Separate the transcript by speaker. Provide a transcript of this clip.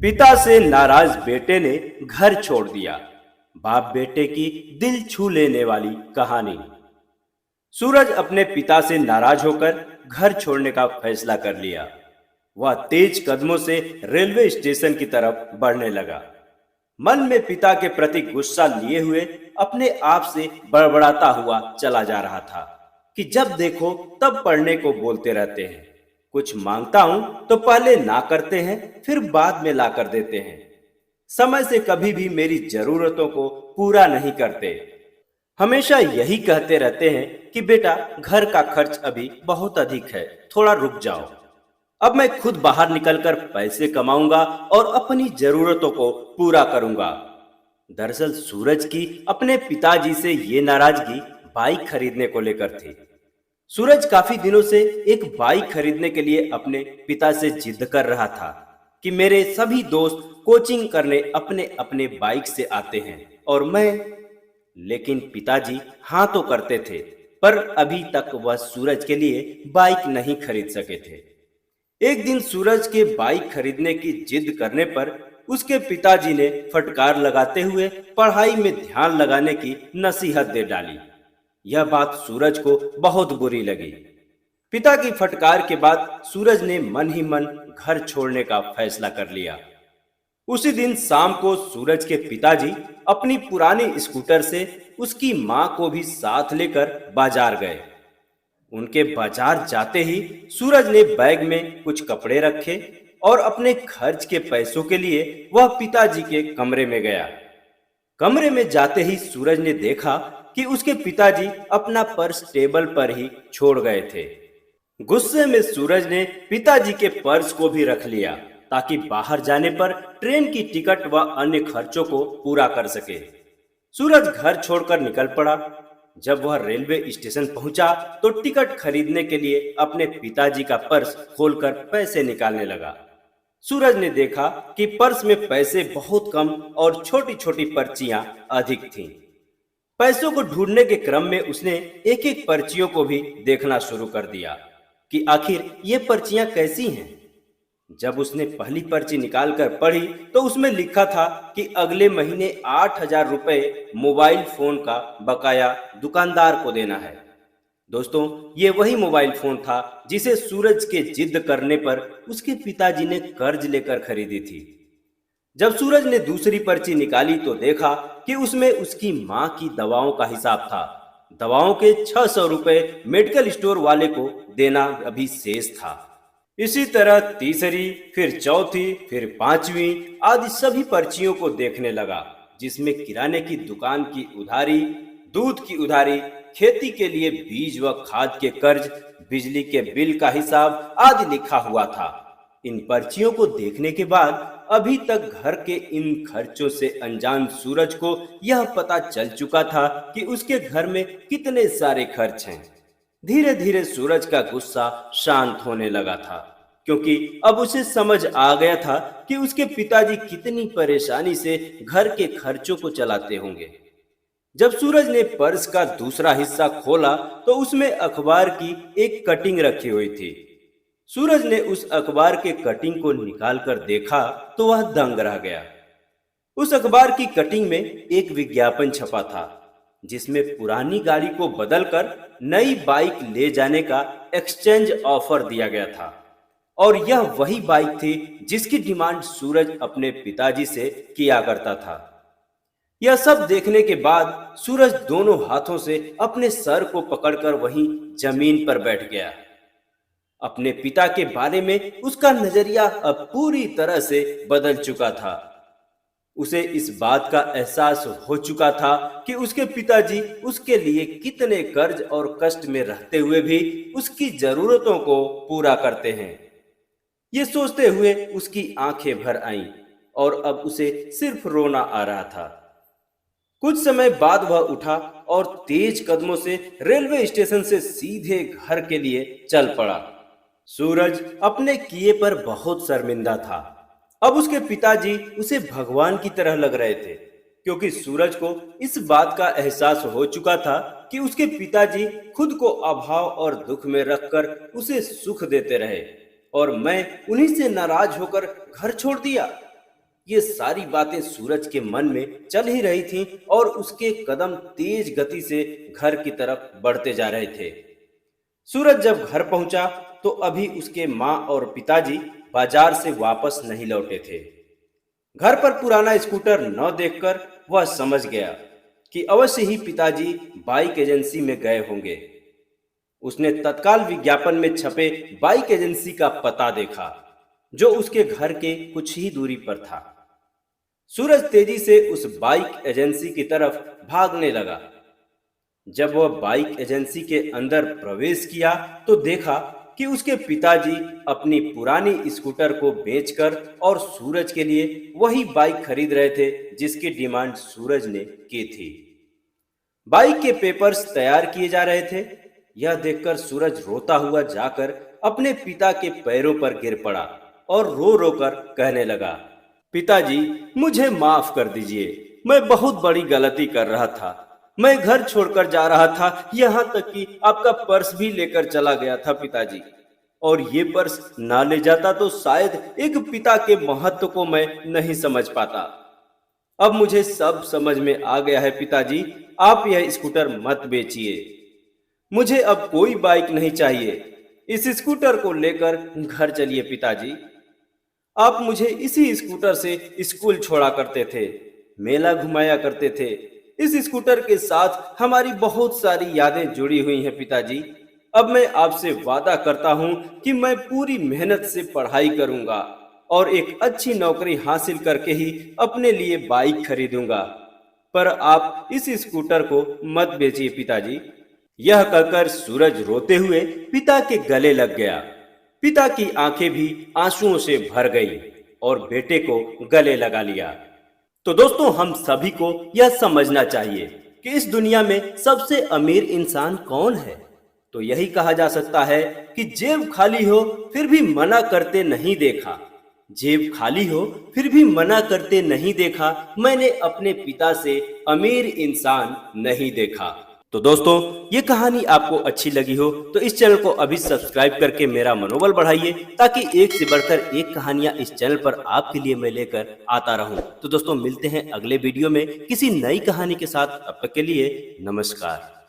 Speaker 1: पिता से नाराज बेटे ने घर छोड़ दिया। बाप बेटे की दिल छू लेने वाली कहानी। सूरज अपने पिता से नाराज होकर घर छोड़ने का फैसला कर लिया। वह तेज कदमों से रेलवे स्टेशन की तरफ बढ़ने लगा। मन में पिता के प्रति गुस्सा लिए हुए अपने आप से बड़बड़ाता हुआ चला जा रहा था कि जब देखो तब पढ़ने को बोलते रहते हैं। कुछ मांगता हूं तो पहले ना करते हैं, फिर बाद में ला कर देते हैं। समय से कभी भी मेरी जरूरतों को पूरा नहीं करते। हमेशा यही कहते रहते हैं कि बेटा, घर का खर्च अभी बहुत अधिक है, थोड़ा रुक जाओ। अब मैं खुद बाहर निकलकर पैसे कमाऊंगा और अपनी जरूरतों को पूरा करूंगा। दरअसल सूरज की अपने पिताजी से ये नाराजगी बाइक खरीदने को लेकर थी। सूरज काफी दिनों से एक बाइक खरीदने के लिए अपने पिता से जिद कर रहा था कि मेरे सभी दोस्त कोचिंग करने अपने अपने बाइक से आते हैं और मैं। लेकिन पिताजी हाँ तो करते थे, पर अभी तक वह सूरज के लिए बाइक नहीं खरीद सके थे। एक दिन सूरज के बाइक खरीदने की जिद करने पर उसके पिताजी ने फटकार लगाते हुए पढ़ाई में ध्यान लगाने की नसीहत दे डाली। यह बात सूरज को बहुत बुरी लगी। पिता की फटकार के बाद सूरज ने मन ही मन घर छोड़ने का फैसला कर लिया। उसी दिन शाम को सूरज के पिताजी अपनी पुरानी स्कूटर से उसकी मां को भी साथ लेकर बाजार गए। उनके बाजार जाते ही सूरज ने बैग में कुछ कपड़े रखे और अपने खर्च के पैसों के लिए वह पिताजी के कमरे में गया। कमरे में जाते ही सूरज ने देखा कि उसके पिताजी अपना पर्स टेबल पर ही छोड़ गए थे। गुस्से में सूरज ने पिताजी के पर्स को भी रख लिया ताकि बाहर जाने पर ट्रेन की टिकट व अन्य खर्चों को पूरा कर सके। सूरज घर छोड़कर निकल पड़ा। जब वह रेलवे स्टेशन पहुंचा तो टिकट खरीदने के लिए अपने पिताजी का पर्स खोलकर पैसे निकालने लगा। सूरज ने देखा कि पर्स में पैसे बहुत कम और छोटी छोटी पर्चियां अधिक थीं। पैसों को ढूंढने के क्रम में उसने एक एक पर्चियों को भी देखना शुरू कर दिया कि आखिर ये पर्चियां कैसी हैं। जब उसने पहली पर्ची निकालकर पढ़ी तो उसमें लिखा था कि अगले महीने 8,000 रुपए मोबाइल फोन का बकाया दुकानदार को देना है। दोस्तों, ये वही मोबाइल फोन था जिसे सूरज के जिद करने पर उसके पिताजी ने कर्ज लेकर खरीदी थी। जब सूरज ने दूसरी पर्ची निकाली तो देखा कि उसमें उसकी मां की दवाओं का हिसाब था। दवाओं के 600 रुपए मेडिकल स्टोर वाले को देना अभी शेष था। इसी तरह तीसरी, फिर चौथी, फिर पांचवी आदि सभी पर्चियों को देखने लगा, जिसमें किराने की दुकान की उधारी, दूध की उधारी, खेती के लिए बीज व खाद के कर्ज, बिजली के बिल का हिसाब आदि लिखा हुआ था। इन पर्चियों को देखने के बाद अभी तक घर के इन खर्चों से अनजान सूरज को यह पता चल चुका था कि उसके घर में कितने सारे खर्च हैं। धीरे धीरे सूरज का गुस्सा शांत होने लगा था, क्योंकि अब उसे समझ आ गया था कि उसके पिताजी कितनी परेशानी से घर के खर्चों को चलाते होंगे। जब सूरज ने पर्स का दूसरा हिस्सा खोला तो उसमें अखबार की एक कटिंग रखी हुई थी। सूरज ने उस अखबार के कटिंग को निकालकर देखा तो वह दंग रह गया। उस अखबार की कटिंग में एक विज्ञापन छपा था, जिसमें पुरानी गाड़ी को बदलकर नई बाइक ले जाने का एक्सचेंज ऑफर दिया गया था। और यह वही बाइक थी जिसकी डिमांड सूरज अपने पिताजी से किया करता था। यह सब देखने के बाद सूरज दोनों हाथों से अपने सर को पकड़कर वहीं जमीन पर बैठ गया। अपने पिता के बारे में उसका नजरिया अब पूरी तरह से बदल चुका था। उसे इस बात का एहसास हो चुका था कि उसके पिताजी उसके लिए कितने कर्ज और कष्ट में रहते हुए भी उसकी जरूरतों को पूरा करते हैं। ये सोचते हुए उसकी आंखें भर आईं और अब उसे सिर्फ रोना आ रहा था। कुछ समय बाद वह उठा और तेज कदमों से रेलवे स्टेशन से सीधे घर के लिए चल पड़ा। सूरज अपने किए पर बहुत शर्मिंदा था। अब उसके पिताजी उसे भगवान की तरह लग रहे थे, क्योंकि सूरज को इस बात का एहसास हो चुका था कि उसके पिताजी खुद को अभाव और दुख में रखकर उसे सुख देते रहे और मैं उन्हीं से नाराज होकर घर छोड़ दिया। ये सारी बातें सूरज के मन में चल ही रही थीं और उसके कदम तेज गति से घर की तरफ बढ़ते जा रहे थे। सूरज जब घर पहुंचा तो अभी उसके माँ और पिताजी बाजार से वापस नहीं लौटे थे। घर पर पुराना स्कूटर न देखकर वह समझ गया कि अवश्य ही पिताजी बाइक एजेंसी में गए होंगे। उसने तत्काल विज्ञापन में छपे बाइक एजेंसी का पता देखा, जो उसके घर के कुछ ही दूरी पर था। सूरज तेजी से उस बाइक एजेंसी की तरफ भागने लगा। जब वह बाइक एजेंसी के अंदर प्रवेश किया तो देखा कि उसके पिताजी अपनी पुरानी स्कूटर को बेचकर और सूरज के लिए वही बाइक खरीद रहे थे जिसकी डिमांड सूरज ने की थी। बाइक के पेपर्स तैयार किए जा रहे थे। यह देखकर सूरज रोता हुआ जाकर अपने पिता के पैरों पर गिर पड़ा और रो रो कर कहने लगा, पिताजी मुझे माफ कर दीजिए, मैं बहुत बड़ी गलती कर रहा था। मैं घर छोड़कर जा रहा था, यहाँ तक कि आपका पर्स भी लेकर चला गया था पिताजी। और ये पर्स ना ले जाता तो शायद एक पिता के महत्व को मैं नहीं समझ पाता। अब मुझे सब समझ में आ गया है पिताजी, आप यह स्कूटर मत बेचिए। मुझे अब कोई बाइक नहीं चाहिए। इस स्कूटर को लेकर घर चलिए पिताजी। आप मुझे इसी स्कूटर से स्कूल छोड़ा करते थे, मेला घुमाया करते थे। इस स्कूटर के साथ हमारी बहुत सारी यादें जुड़ी हुई हैं पिताजी। अब मैं आपसे वादा करता हूं कि मैं पूरी मेहनत से पढ़ाई करूंगा और एक अच्छी नौकरी हासिल करके ही अपने लिए बाइक खरीदूंगा। पर आप इस स्कूटर को मत बेचिए पिताजी। यह कहकर सूरज रोते हुए पिता के गले लग गया। पिता की आंखें भी आंसुओं से भर गई और बेटे को गले लगा लिया। तो दोस्तों, हम सभी को यह समझना चाहिए कि इस दुनिया में सबसे अमीर इंसान कौन है। तो यही कहा जा सकता है कि जेब खाली हो फिर भी मना करते नहीं देखा। जेब खाली हो फिर भी मना करते नहीं देखा, मैंने अपने पिता से अमीर इंसान नहीं देखा। तो दोस्तों, ये कहानी आपको अच्छी लगी हो तो इस चैनल को अभी सब्सक्राइब करके मेरा मनोबल बढ़ाइए, ताकि एक से बढ़कर एक कहानियां इस चैनल पर आपके लिए मैं लेकर आता रहूं। तो दोस्तों, मिलते हैं अगले वीडियो में किसी नई कहानी के साथ। अब तक के लिए नमस्कार।